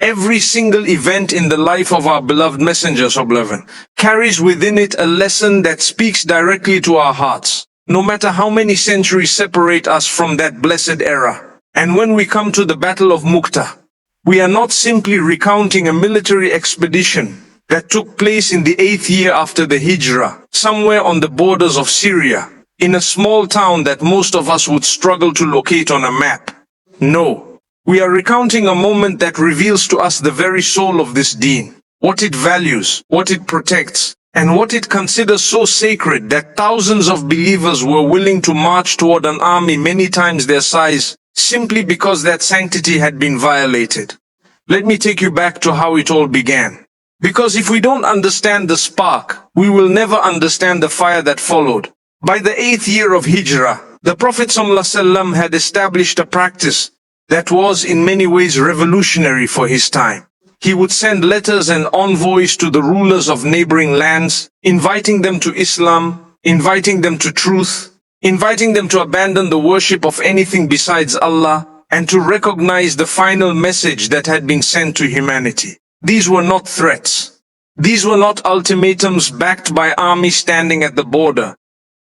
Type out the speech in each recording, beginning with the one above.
Every single event in the life of our beloved messengers of heaven carries within it a lesson that speaks directly to our hearts, no matter how many centuries separate us from that blessed era. And when we come to the Battle of Muʻtah, we are not simply recounting a military expedition that took place in the 8th year after the Hijrah, somewhere on the borders of Syria, in a small town that most of us would struggle to locate on a map. No, we are recounting a moment that reveals to us the very soul of this deen, what it values, what it protects, and what it considers so sacred that thousands of believers were willing to march toward an army many times their size, simply because that sanctity had been violated. Let me take you back to how it all began. Because if we don't understand the spark, we will never understand the fire that followed. By the 8th year of Hijrah, the Prophet ﷺ had established a practice that was in many ways revolutionary for his time. He would send letters and envoys to the rulers of neighboring lands, inviting them to Islam, inviting them to truth, inviting them to abandon the worship of anything besides Allah, and to recognize the final message that had been sent to humanity. These were not threats. These were not ultimatums backed by armies standing at the border.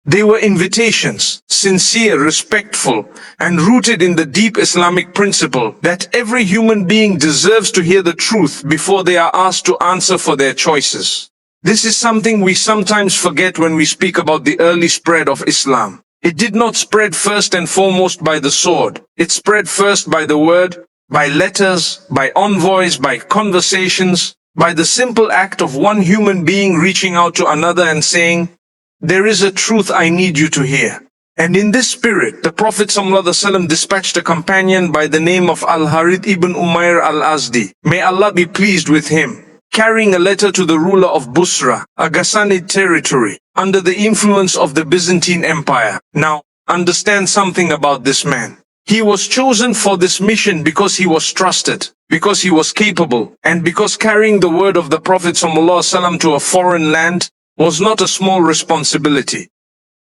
They were invitations, sincere, respectful, and rooted in the deep Islamic principle that every human being deserves to hear the truth before they are asked to answer for their choices. This is something we sometimes forget when we speak about the early spread of Islam. It did not spread first and foremost by the sword. It spread first by the word, by letters, by envoys, by conversations, by the simple act of one human being reaching out to another and saying, "There is a truth I need you to hear." And in this spirit, the Prophet ﷺ dispatched a companion by the name of al-Harith ibn Umayr al-Azdi, may Allah be pleased with him, carrying a letter to the ruler of Busra, a Ghassanid territory, under the influence of the Byzantine Empire. Now, understand something about this man. He was chosen for this mission because he was trusted, because he was capable, and because carrying the word of the Prophet ﷺ to a foreign land was not a small responsibility.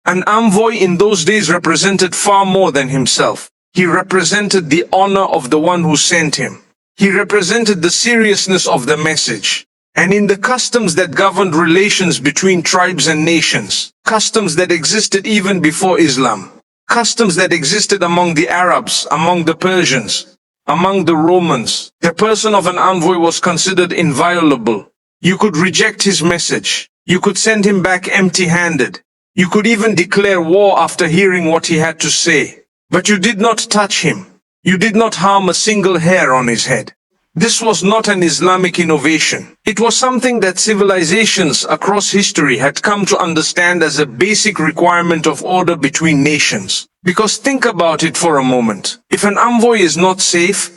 An envoy in those days represented far more than himself. He represented the honor of the one who sent him. He represented the seriousness of the message. And in the customs that governed relations between tribes and nations, customs that existed even before Islam, customs that existed among the Arabs, among the Persians, among the Romans, the person of an envoy was considered inviolable. You could reject his message. You could send him back empty-handed. You could even declare war after hearing what he had to say. But you did not touch him. You did not harm a single hair on his head. This was not an Islamic innovation. It was something that civilizations across history had come to understand as a basic requirement of order between nations. Because think about it for a moment. If an envoy is not safe,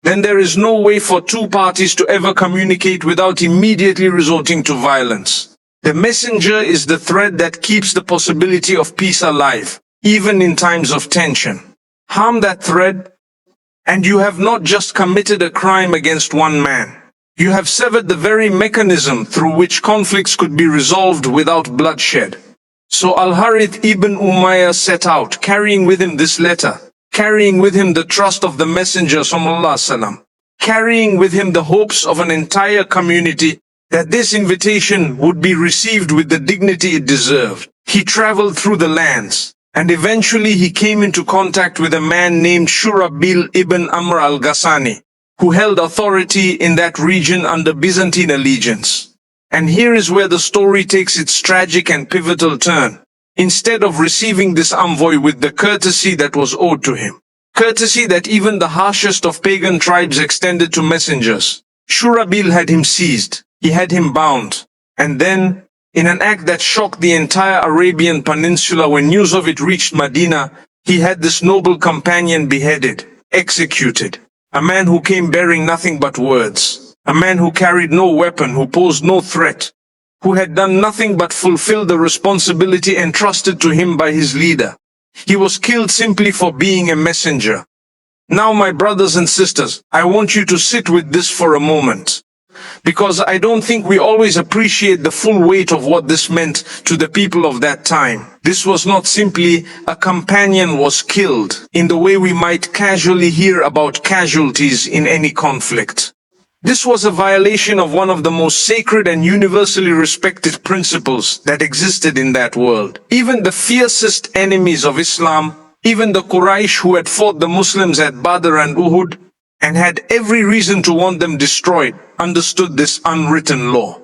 then there is no way for two parties to ever communicate without immediately resorting to violence. The messenger is the thread that keeps the possibility of peace alive, even in times of tension. Harm that thread, and you have not just committed a crime against one man. You have severed the very mechanism through which conflicts could be resolved without bloodshed. So al-Harith ibn Umayr set out, carrying with him this letter, carrying with him the trust of the Messenger ﷺ, carrying with him the hopes of an entire community that this invitation would be received with the dignity it deserved. He traveled through the lands, and eventually he came into contact with a man named Shurabil ibn Amr al-Ghassani, who held authority in that region under Byzantine allegiance. And here is where the story takes its tragic and pivotal turn. Instead of receiving this envoy with the courtesy that was owed to him, courtesy that even the harshest of pagan tribes extended to messengers, Shurabil had him seized, he had him bound, and then, in an act that shocked the entire Arabian Peninsula when news of it reached Medina, he had this noble companion beheaded, executed. A man who came bearing nothing but words. A man who carried no weapon, who posed no threat, who had done nothing but fulfill the responsibility entrusted to him by his leader. He was killed simply for being a messenger. Now, my brothers and sisters, I want you to sit with this for a moment, because I don't think we always appreciate the full weight of what this meant to the people of that time. This was not simply a companion was killed in the way we might casually hear about casualties in any conflict. This was a violation of one of the most sacred and universally respected principles that existed in that world. Even the fiercest enemies of Islam, even the Quraysh who had fought the Muslims at Badr and Uhud, and had every reason to want them destroyed, understood this unwritten law.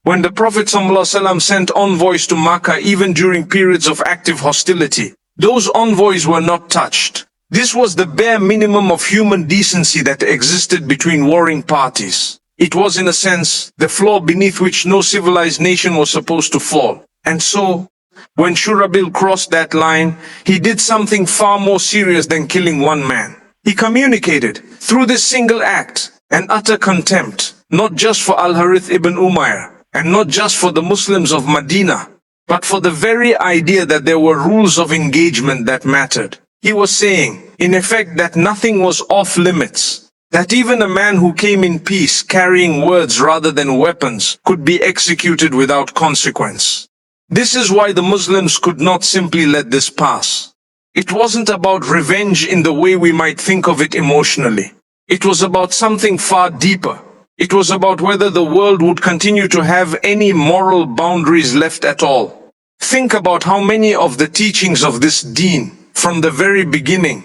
When the Prophet ﷺ sent envoys to Makkah even during periods of active hostility, those envoys were not touched. This was the bare minimum of human decency that existed between warring parties. It was, in a sense, the floor beneath which no civilized nation was supposed to fall. And so, when Shurabil crossed that line, he did something far more serious than killing one man. He communicated, through this single act, an utter contempt, not just for al-Harith ibn Umayr, and not just for the Muslims of Medina, but for the very idea that there were rules of engagement that mattered. He was saying, in effect, that nothing was off limits, that even a man who came in peace carrying words rather than weapons could be executed without consequence. This is why the Muslims could not simply let this pass. It wasn't about revenge in the way we might think of it emotionally. It was about something far deeper. It was about whether the world would continue to have any moral boundaries left at all. Think about how many of the teachings of this deen, from the very beginning,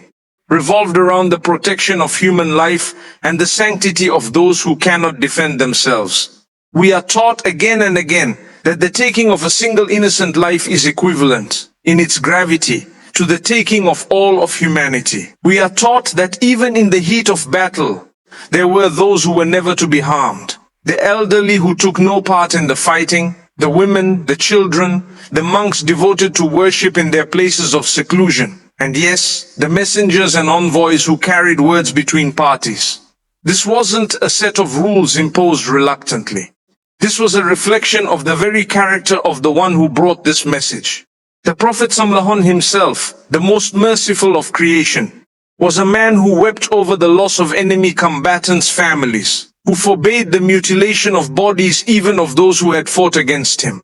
revolved around the protection of human life and the sanctity of those who cannot defend themselves. We are taught again and again that the taking of a single innocent life is equivalent, in its gravity, to the taking of all of humanity. We are taught that even in the heat of battle, there were those who were never to be harmed. The elderly who took no part in the fighting, the women, the children, the monks devoted to worship in their places of seclusion, and yes, the messengers and envoys who carried words between parties. This wasn't a set of rules imposed reluctantly. This was a reflection of the very character of the one who brought this message. The Prophet ﷺ himself, the most merciful of creation, was a man who wept over the loss of enemy combatants' families, who forbade the mutilation of bodies even of those who had fought against him,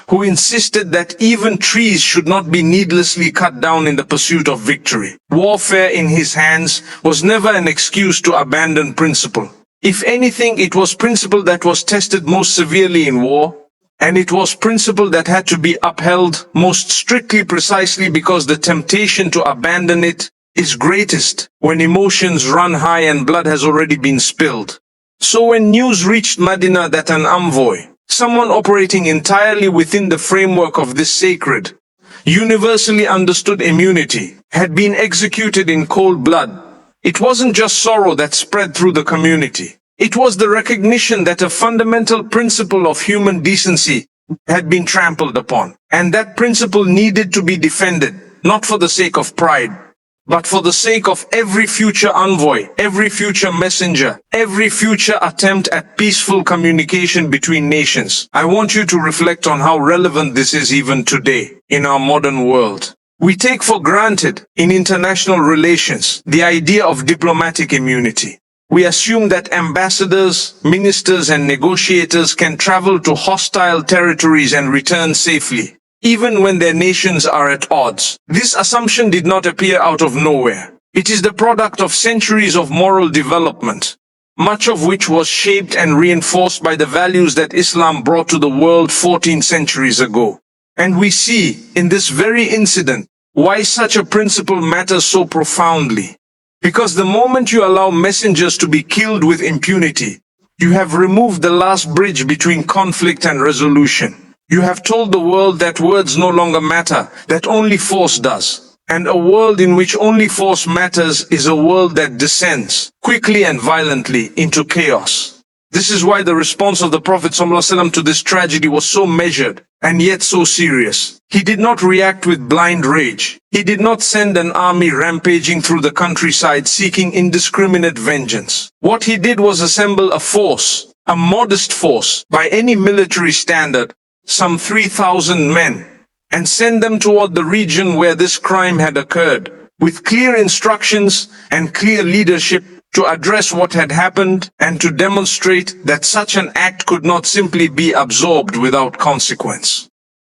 who insisted that even trees should not be needlessly cut down in the pursuit of victory. Warfare in his hands was never an excuse to abandon principle. If anything, it was principle that was tested most severely in war, and it was principle that had to be upheld most strictly precisely because the temptation to abandon it is greatest when emotions run high and blood has already been spilled. So when news reached Medina that an envoy, someone operating entirely within the framework of this sacred, universally understood immunity, had been executed in cold blood, it wasn't just sorrow that spread through the community. It was the recognition that a fundamental principle of human decency had been trampled upon, and that principle needed to be defended, not for the sake of pride, but for the sake of every future envoy, every future messenger, every future attempt at peaceful communication between nations. I want you to reflect on how relevant this is even today, in our modern world. We take for granted, in international relations, the idea of diplomatic immunity. We assume that ambassadors, ministers, and negotiators can travel to hostile territories and return safely, even when their nations are at odds. This assumption did not appear out of nowhere. It is the product of centuries of moral development, much of which was shaped and reinforced by the values that Islam brought to the world 14 centuries ago. And we see, in this very incident, why such a principle matters so profoundly. Because the moment you allow messengers to be killed with impunity, you have removed the last bridge between conflict and resolution. You have told the world that words no longer matter, that only force does. And a world in which only force matters is a world that descends, quickly and violently, into chaos. This is why the response of the Prophet ﷺ to this tragedy was so measured, and yet so serious. He did not react with blind rage. He did not send an army rampaging through the countryside seeking indiscriminate vengeance. What he did was assemble a force, a modest force, by any military standard, some 3,000 men, and send them toward the region where this crime had occurred, with clear instructions and clear leadership to address what had happened and to demonstrate that such an act could not simply be absorbed without consequence.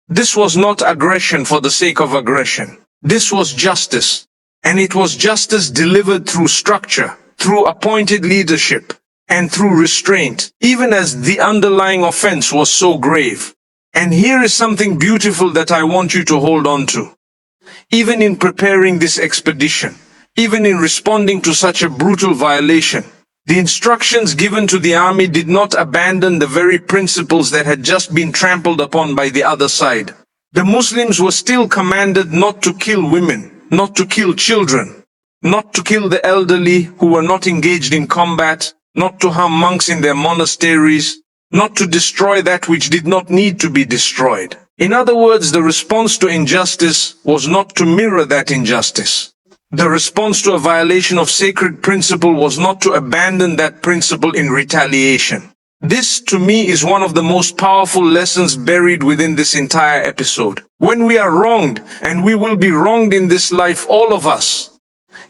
This was not aggression for the sake of aggression. This was justice, and it was justice delivered through structure, through appointed leadership, and through restraint, even as the underlying offense was so grave. And here is something beautiful that I want you to hold on to. Even in preparing this expedition, even in responding to such a brutal violation, the instructions given to the army did not abandon the very principles that had just been trampled upon by the other side. The Muslims were still commanded not to kill women, not to kill children, not to kill the elderly who were not engaged in combat, not to harm monks in their monasteries, not to destroy that which did not need to be destroyed. In other words, the response to injustice was not to mirror that injustice. The response to a violation of sacred principle was not to abandon that principle in retaliation. This, to me, is one of the most powerful lessons buried within this entire episode. When we are wronged, and we will be wronged in this life, all of us,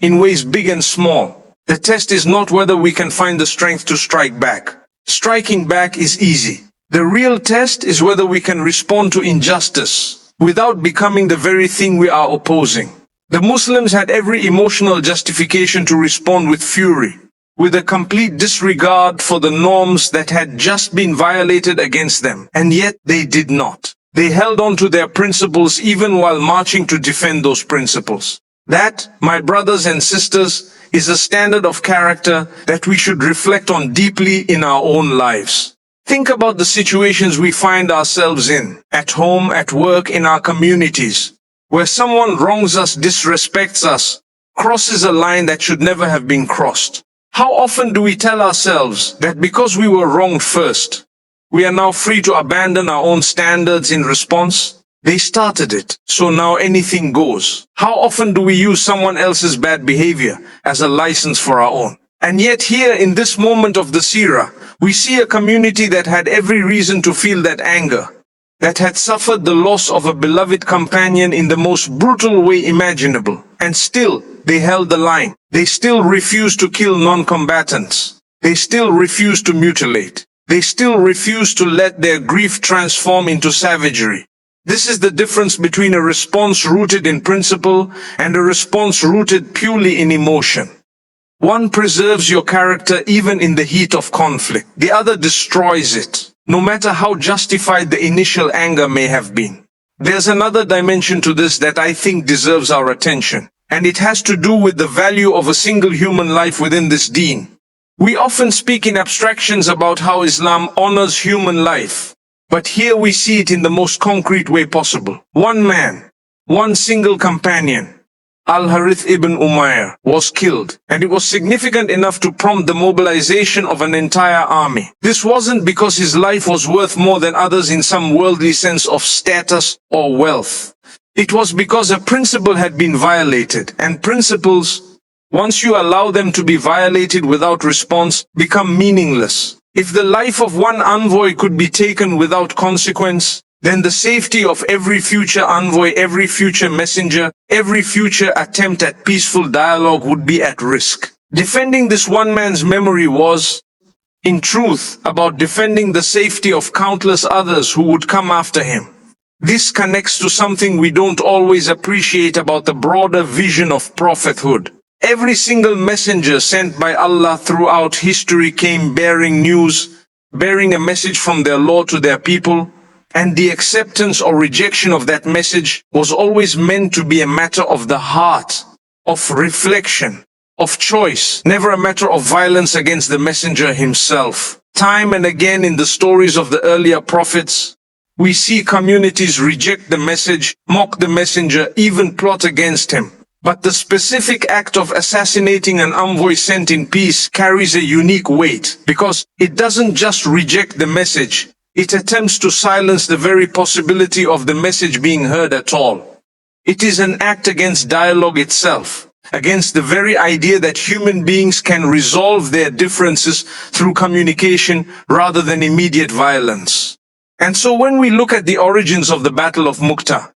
in ways big and small, the test is not whether we can find the strength to strike back. Striking back is easy. The real test is whether we can respond to injustice without becoming the very thing we are opposing. The Muslims had every emotional justification to respond with fury, with a complete disregard for the norms that had just been violated against them, and yet they did not. They held on to their principles even while marching to defend those principles. That, my brothers and sisters, is a standard of character that we should reflect on deeply in our own lives. Think about the situations we find ourselves in, at home, at work, in our communities, where someone wrongs us, disrespects us, crosses a line that should never have been crossed. How often do we tell ourselves that because we were wronged first, we are now free to abandon our own standards in response? They started it, so now anything goes. How often do we use someone else's bad behavior as a license for our own? And yet here in this moment of the Seerah, we see a community that had every reason to feel that anger, that had suffered the loss of a beloved companion in the most brutal way imaginable. And still, they held the line. They still refused to kill non-combatants. They still refused to mutilate. They still refused to let their grief transform into savagery. This is the difference between a response rooted in principle and a response rooted purely in emotion. One preserves your character even in the heat of conflict. The other destroys it, no matter how justified the initial anger may have been. There's another dimension to this that I think deserves our attention, and it has to do with the value of a single human life within this deen. We often speak in abstractions about how Islam honors human life, but here we see it in the most concrete way possible. One man, one single companion, al-Harith ibn Umayyah, was killed, and it was significant enough to prompt the mobilization of an entire army. This wasn't because his life was worth more than others in some worldly sense of status or wealth. It was because a principle had been violated, and principles, once you allow them to be violated without response, become meaningless. If the life of one envoy could be taken without consequence, then the safety of every future envoy, every future messenger, every future attempt at peaceful dialogue would be at risk. Defending this one man's memory was, in truth, about defending the safety of countless others who would come after him. This connects to something we don't always appreciate about the broader vision of prophethood. Every single messenger sent by Allah throughout history came bearing news, bearing a message from their Lord to their people, and the acceptance or rejection of that message was always meant to be a matter of the heart, of reflection, of choice, never a matter of violence against the messenger himself. Time and again in the stories of the earlier prophets, we see communities reject the message, mock the messenger, even plot against him. But the specific act of assassinating an envoy sent in peace carries a unique weight, because it doesn't just reject the message, it attempts to silence the very possibility of the message being heard at all. It is an act against dialogue itself, against the very idea that human beings can resolve their differences through communication rather than immediate violence. And so when we look at the origins of the Battle of Muʻtah,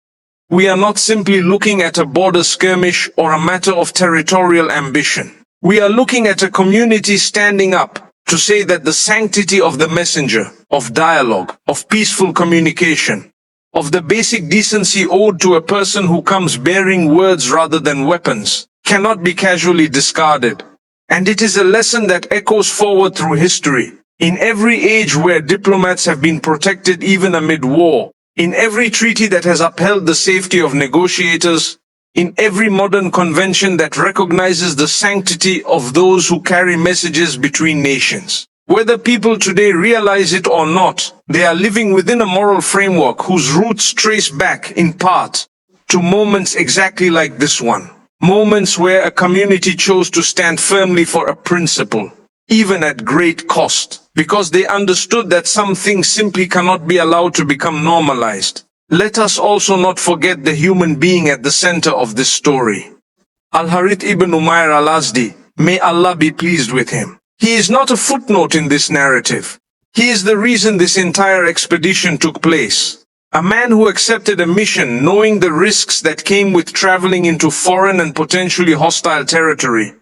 we are not simply looking at a border skirmish or a matter of territorial ambition. We are looking at a community standing up to say that the sanctity of the messenger, of dialogue, of peaceful communication, of the basic decency owed to a person who comes bearing words rather than weapons, cannot be casually discarded. And it is a lesson that echoes forward through history. In every age where diplomats have been protected even amid war, in every treaty that has upheld the safety of negotiators, in every modern convention that recognizes the sanctity of those who carry messages between nations. Whether people today realize it or not, they are living within a moral framework whose roots trace back, in part, to moments exactly like this one. Moments where a community chose to stand firmly for a principle, even at great cost, because they understood that some things simply cannot be allowed to become normalized. Let us also not forget the human being at the center of this story. Al-Harith ibn Umayr al-Azdi, may Allah be pleased with him. He is not a footnote in this narrative. He is the reason this entire expedition took place. A man who accepted a mission knowing the risks that came with traveling into foreign and potentially hostile territory,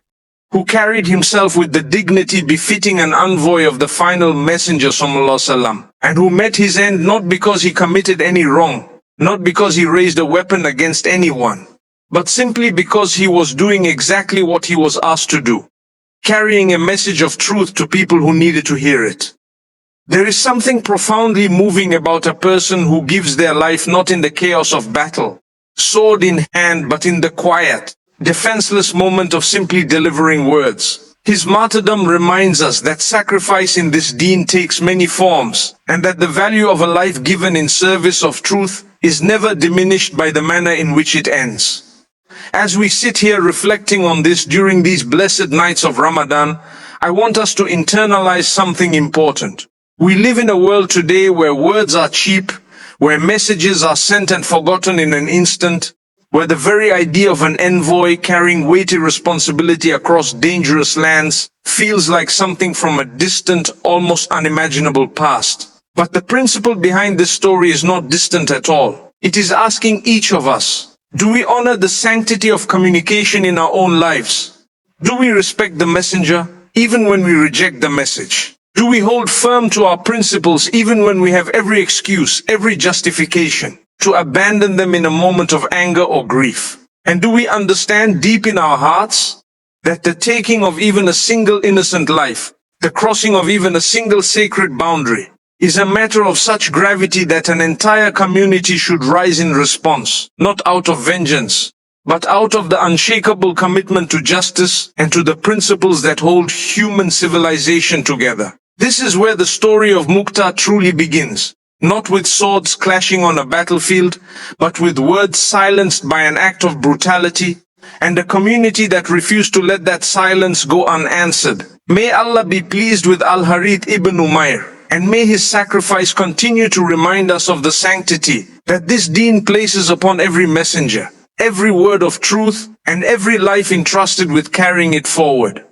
who carried himself with the dignity befitting an envoy of the final messenger ﷺ, and who met his end not because he committed any wrong, not because he raised a weapon against anyone, but simply because he was doing exactly what he was asked to do, carrying a message of truth to people who needed to hear it. There is something profoundly moving about a person who gives their life not in the chaos of battle, sword in hand, but in the quiet, defenseless moment of simply delivering words. His martyrdom reminds us that sacrifice in this deen takes many forms, and that the value of a life given in service of truth is never diminished by the manner in which it ends. As we sit here reflecting on this during these blessed nights of Ramadan, I want us to internalize something important. We live in a world today where words are cheap, where messages are sent and forgotten in an instant, where the very idea of an envoy carrying weighty responsibility across dangerous lands feels like something from a distant, almost unimaginable past. But the principle behind this story is not distant at all. It is asking each of us, do we honor the sanctity of communication in our own lives? Do we respect the messenger, even when we reject the message? Do we hold firm to our principles even when we have every excuse, every justification to abandon them in a moment of anger or grief? And do we understand deep in our hearts that the taking of even a single innocent life, the crossing of even a single sacred boundary, is a matter of such gravity that an entire community should rise in response, not out of vengeance, but out of the unshakable commitment to justice and to the principles that hold human civilization together? This is where the story of Mu'tah truly begins, not with swords clashing on a battlefield, but with words silenced by an act of brutality, and a community that refused to let that silence go unanswered. May Allah be pleased with Al-Harith ibn Umayr, and may his sacrifice continue to remind us of the sanctity that this deen places upon every messenger, every word of truth, and every life entrusted with carrying it forward.